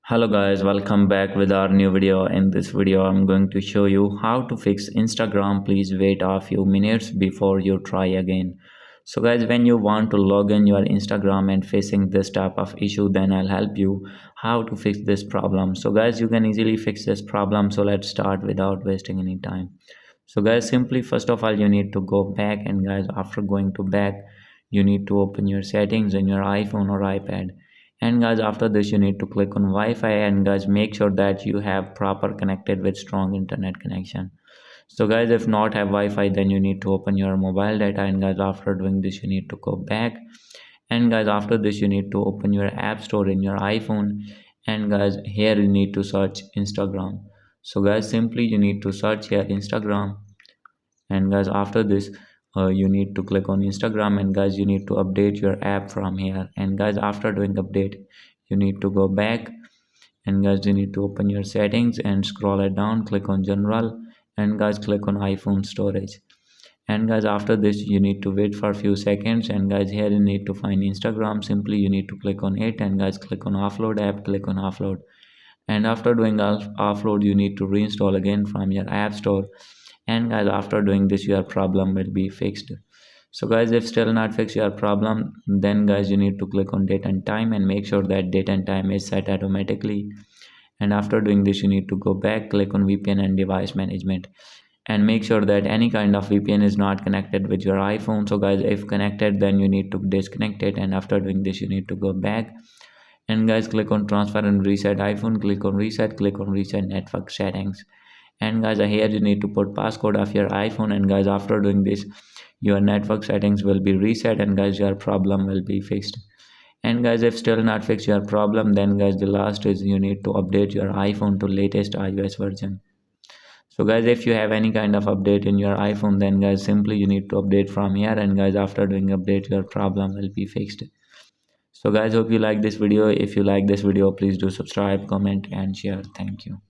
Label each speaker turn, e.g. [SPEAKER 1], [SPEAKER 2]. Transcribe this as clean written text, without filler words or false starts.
[SPEAKER 1] Hello guys, welcome back with our new video. In this video I'm going to show you how to fix Instagram. Please wait a few minutes before you try again. So guys, when you want to log in your Instagram and facing this type of issue, then I'll help you how to fix this problem. So guys, you can easily fix this problem. So let's start without wasting any time. So guys, simply first of all you need to go back, and guys, after going to back you need to open your settings in your iPhone or iPad. And guys, after this you need to click on Wi-Fi, and guys, make sure that you have proper connected with strong internet connection. So guys, if not have Wi-Fi, then you need to open your mobile data, and guys, after doing this you need to go back. And guys, after this you need to open your app store in your iPhone. And guys, here you need to search Instagram. So guys, simply you need to search here Instagram. And guys, after this you need to click on Instagram, and guys, you need to update your app from here. And guys, after doing update you need to go back. And guys, you need to open your settings and scroll it down, click on general. And guys, click on iPhone storage. And guys, after this you need to wait for a few seconds. And guys, here you need to find Instagram. Simply you need to click on it, and guys, click on offload app, click on offload. And after doing offload you need to reinstall again from your app store. And guys, after doing this your problem will be fixed. So guys, if still not fix your problem, then guys, you need to click on date and time and make sure that date and time is set automatically. And after doing this you need to go back, click on VPN and device management, and make sure that any kind of VPN is not connected with your iPhone. So guys, if connected, then you need to disconnect it. And after doing this you need to go back. And guys, click on transfer and reset iPhone, click on reset, click on reset network settings. And guys, here you need to put passcode of your iPhone. And guys, after doing this your network settings will be reset, and guys, your problem will be fixed. And guys, if still not fix your problem, then guys, the last is you need to update your iPhone to latest iOS version. So guys, if you have any kind of update in your iPhone, then guys, simply you need to update from here. And guys, after doing update your problem will be fixed. So guys, hope you like this video. If you like this video, please do subscribe, comment and share. Thank you.